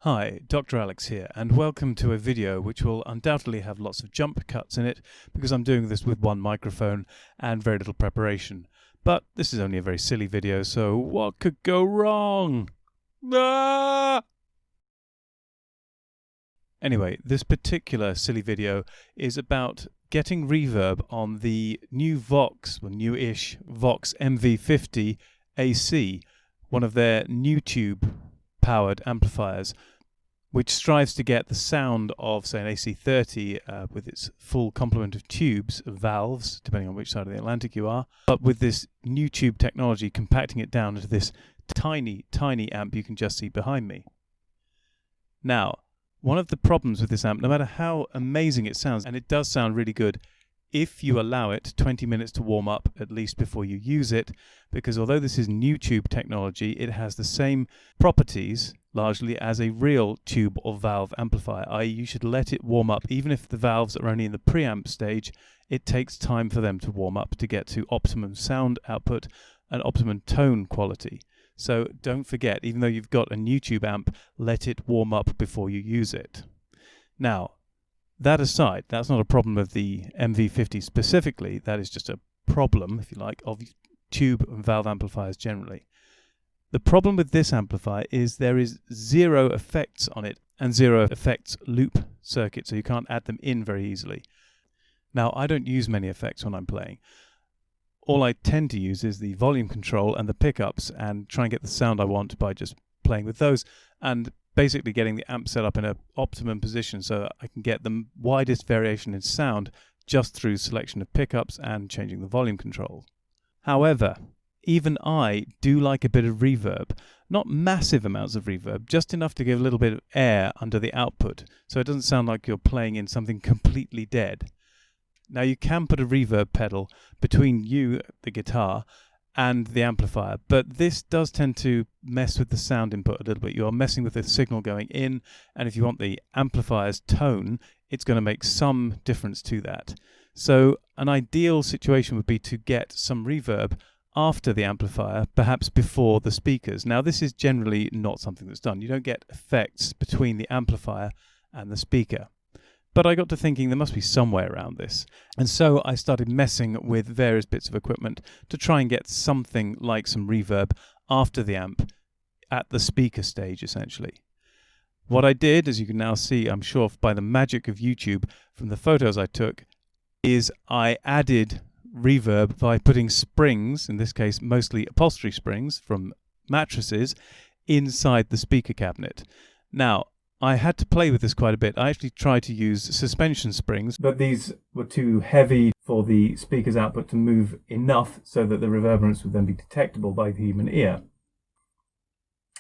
Hi, Dr. Alex here, and welcome to a video which will undoubtedly have lots of jump cuts in it because I'm doing this with one microphone and very little preparation. But this is only a very silly video, so what could go wrong? Ah! Anyway, this particular silly video is about getting reverb on the new newish Vox MV50 AC, one of their new tube powered amplifiers, which strives to get the sound of, say, an AC30 with its full complement of tubes, of valves, depending on which side of the Atlantic you are, but with this new tube technology compacting it down into this tiny, tiny amp you can just see behind me. Now, one of the problems with this amp, no matter how amazing it sounds, and it does sound really good, if you allow it 20 minutes to warm up at least before you use it, because although this is new tube technology, it has the same properties largely as a real tube or valve amplifier, i.e. you should let it warm up. Even if the valves are only in the preamp stage, it takes time for them to warm up to get to optimum sound output and optimum tone quality. So don't forget, even though you've got a new tube amp, let it warm up before you use it. Now, that aside, that's not a problem of the MV50 specifically, that is just a problem, if you like, of tube and valve amplifiers generally. The problem with this amplifier is there is zero effects on it and zero effects loop circuit, so you can't add them in very easily. Now, I don't use many effects when I'm playing. All I tend to use is the volume control and the pickups and try and get the sound I want by just playing with those and basically getting the amp set up in an optimum position so that I can get the widest variation in sound just through selection of pickups and changing the volume control. However, even I do like a bit of reverb, not massive amounts of reverb, just enough to give a little bit of air under the output so it doesn't sound like you're playing in something completely dead. Now you can put a reverb pedal between you, the guitar, and the amplifier, but this does tend to mess with the sound input a little bit. You're messing with the signal going in, and if you want the amplifier's tone, it's going to make some difference to that. So an ideal situation would be to get some reverb after the amplifier, perhaps before the speakers. Now this is generally not something that's done. You don't get effects between the amplifier and the speaker. But I got to thinking there must be some way around this. And so I started messing with various bits of equipment to try and get something like some reverb after the amp at the speaker stage, essentially. What I did, as you can now see, I'm sure by the magic of YouTube from the photos I took, is I added reverb by putting springs, in this case mostly upholstery springs from mattresses, inside the speaker cabinet. Now, I had to play with this quite a bit. I actually tried to use suspension springs, but these were too heavy for the speaker's output to move enough so that the reverberance would then be detectable by the human ear.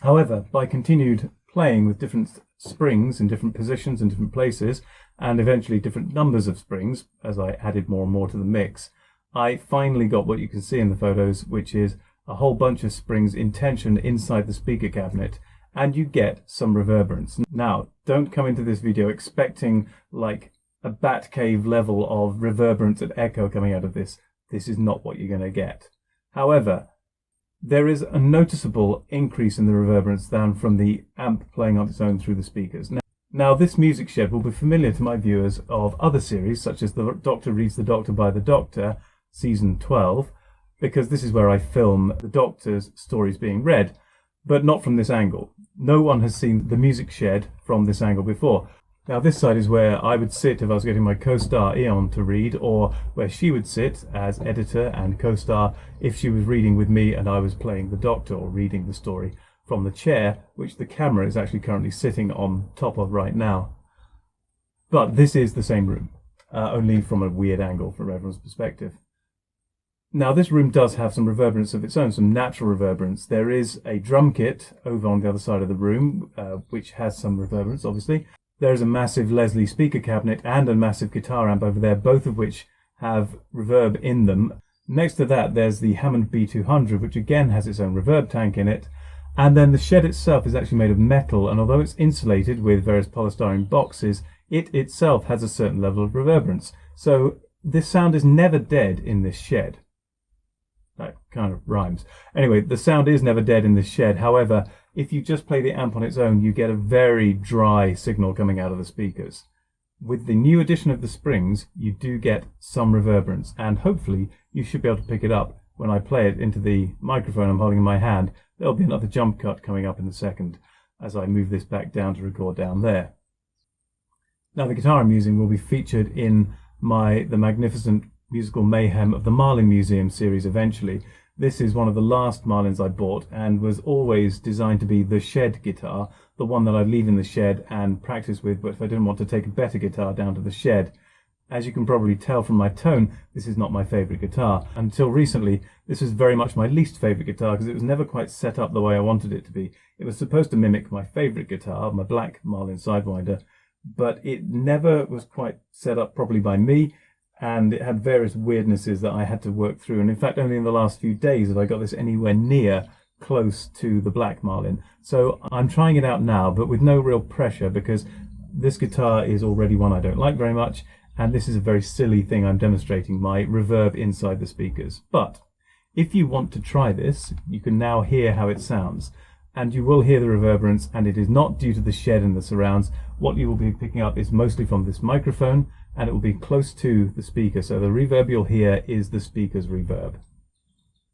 However, by continued playing with different springs in different positions and different places, and eventually different numbers of springs, as I added more and more to the mix, I finally got what you can see in the photos, which is a whole bunch of springs in tension inside the speaker cabinet, and you get some reverberance. Now, don't come into this video expecting like a Batcave level of reverberance and echo coming out of this. This is not what you're going to get. However, there is a noticeable increase in the reverberance than from the amp playing on its own through the speakers. Now, this music shed will be familiar to my viewers of other series, such as The Doctor Reads the Doctor by the Doctor, Season 12, because this is where I film the Doctor's stories being read, but not from this angle. No one has seen the music shed from this angle before. Now this side is where I would sit if I was getting my co-star Eon to read, or where she would sit as editor and co-star if she was reading with me and I was playing the Doctor or reading the story from the chair, which the camera is actually currently sitting on top of right now. But this is the same room, only from a weird angle from everyone's perspective. Now, this room does have some reverberance of its own, some natural reverberance. There is a drum kit over on the other side of the room, which has some reverberance, obviously. There is a massive Leslie speaker cabinet and a massive guitar amp over there, both of which have reverb in them. Next to that, there's the Hammond B200, which again has its own reverb tank in it. And then the shed itself is actually made of metal, and although it's insulated with various polystyrene boxes, it itself has a certain level of reverberance. So this sound is never dead in this shed. That kind of rhymes. Anyway, the sound is never dead in this shed. However, if you just play the amp on its own, you get a very dry signal coming out of the speakers. With the new addition of the springs, you do get some reverberance, and hopefully you should be able to pick it up when I play it into the microphone I'm holding in my hand. There'll be another jump cut coming up in a second as I move this back down to record down there. Now, the guitar I'm using will be featured in the magnificent musical mayhem of the Marlin Museum series eventually. This is one of the last Marlins I bought and was always designed to be the shed guitar, the one that I'd leave in the shed and practice with, but if I didn't want to take a better guitar down to the shed. As you can probably tell from my tone, this is not my favorite guitar. Until recently, this was very much my least favorite guitar because it was never quite set up the way I wanted it to be. It was supposed to mimic my favorite guitar, my black Marlin Sidewinder, but it never was quite set up properly by me, and it had various weirdnesses that I had to work through. And in fact, only in the last few days have I got this anywhere near close to the black Marlin. So I'm trying it out now, but with no real pressure, because this guitar is already one I don't like very much, and this is a very silly thing I'm demonstrating, my reverb inside the speakers. But if you want to try this, you can now hear how it sounds, and you will hear the reverberance, and it is not due to the shed and the surrounds. What you will be picking up is mostly from this microphone, and it will be close to the speaker, so the reverb you'll hear is the speaker's reverb.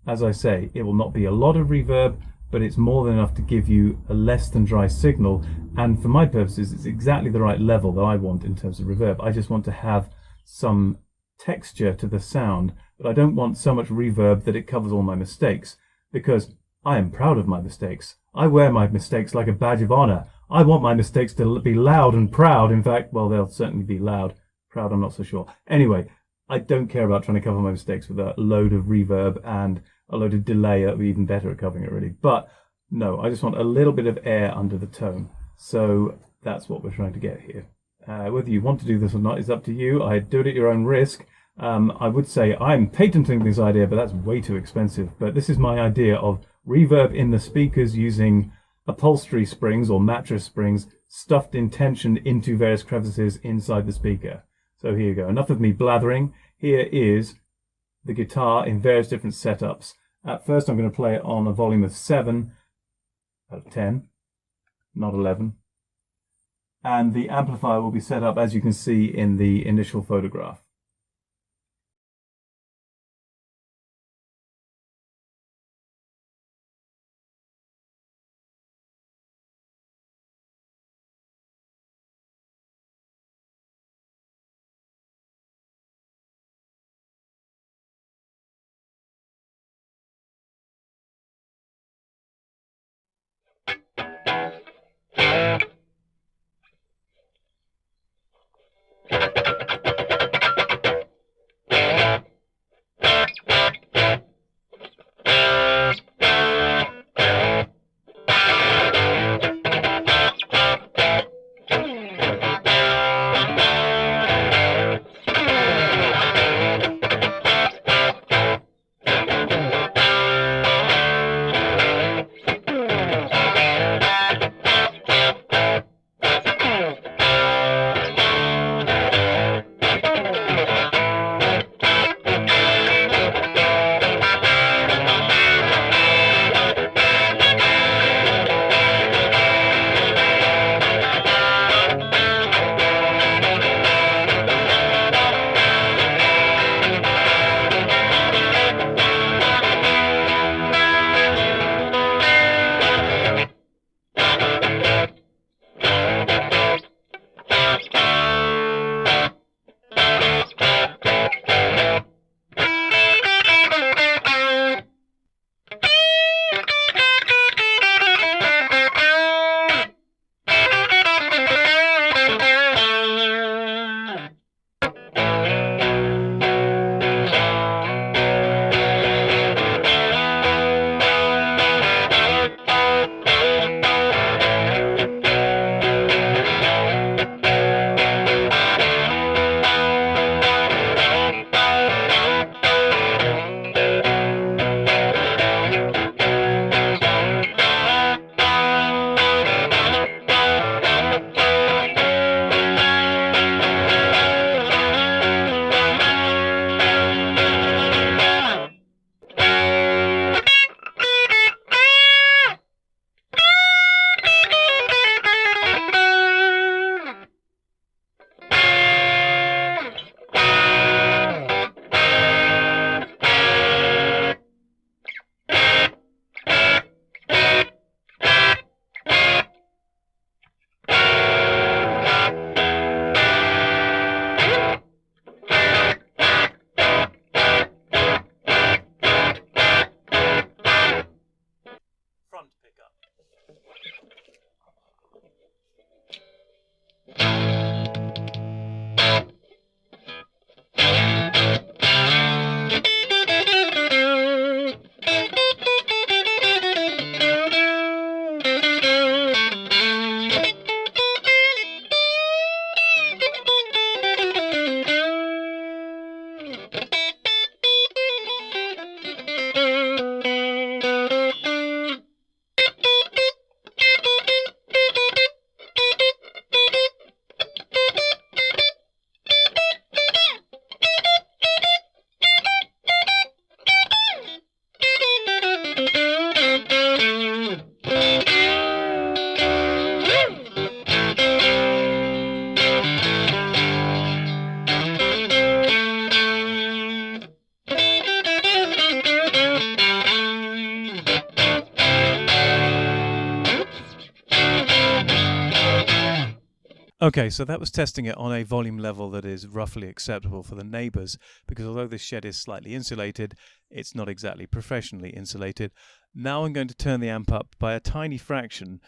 As I say, it will not be a lot of reverb, but it's more than enough to give you a less than dry signal, and for my purposes it's exactly the right level that I want in terms of reverb. I just want to have some texture to the sound, but I don't want so much reverb that it covers all my mistakes, because I am proud of my mistakes. I wear my mistakes like a badge of honor. I want my mistakes to be loud and proud. In fact, well, they'll certainly be loud. Proud, I'm not so sure. Anyway, I don't care about trying to cover my mistakes with a load of reverb and a load of delay. That would be even better at covering it, really. But no, I just want a little bit of air under the tone. So that's what we're trying to get here. Whether you want to do this or not is up to you. I do it at your own risk. I would say I'm patenting this idea, but that's way too expensive. But this is my idea of reverb in the speakers using upholstery springs or mattress springs stuffed in tension into various crevices inside the speaker. So here you go. Enough of me blathering. Here is the guitar in various different setups. At first I'm going to play it on a volume of 7 out of 10, not 11. And the amplifier will be set up as you can see in the initial photograph. Okay, so that was testing it on a volume level that is roughly acceptable for the neighbours, because although this shed is slightly insulated, it's not exactly professionally insulated. Now I'm going to turn the amp up by a tiny fraction.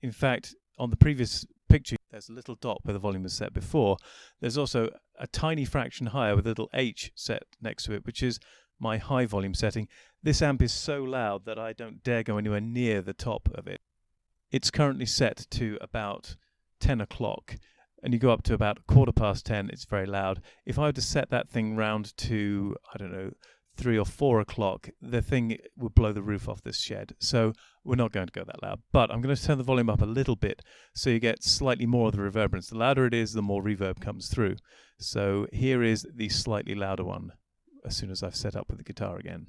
In fact, on the previous picture, there's a little dot where the volume was set before. There's also a tiny fraction higher with a little H set next to it, which is my high volume setting. This amp is so loud that I don't dare go anywhere near the top of it. It's currently set to about 10 o'clock, and you go up to about 10:15, it's very loud. If I were to set that thing round to, I don't know, 3 or 4 o'clock, the thing would blow the roof off this shed. So we're not going to go that loud, but I'm going to turn the volume up a little bit so you get slightly more of the reverberance. The louder it is, the more reverb comes through. So here is the slightly louder one as soon as I've set up with the guitar again.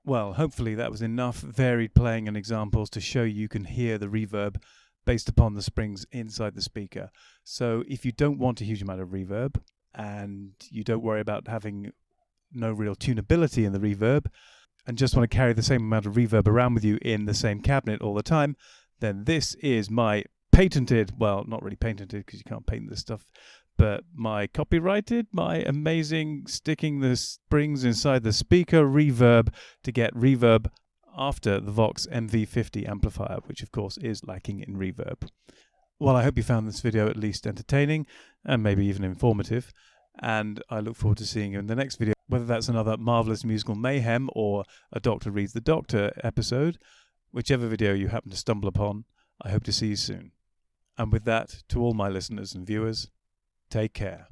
Well, hopefully that was enough varied playing and examples to show you can hear the reverb based upon the springs inside the speaker. So if you don't want a huge amount of reverb and you don't worry about having no real tunability in the reverb and just want to carry the same amount of reverb around with you in the same cabinet all the time, then this is my patented, well, not really patented because you can't patent this stuff, but my copyrighted, my amazing sticking the springs inside the speaker reverb to get reverb after the Vox MV50 amplifier, which of course is lacking in reverb. Well, I hope you found this video at least entertaining and maybe even informative, and I look forward to seeing you in the next video, whether that's another Marvelous Musical Mayhem or a Doctor Reads the Doctor episode. Whichever video you happen to stumble upon, I hope to see you soon. And with that, to all my listeners and viewers, take care.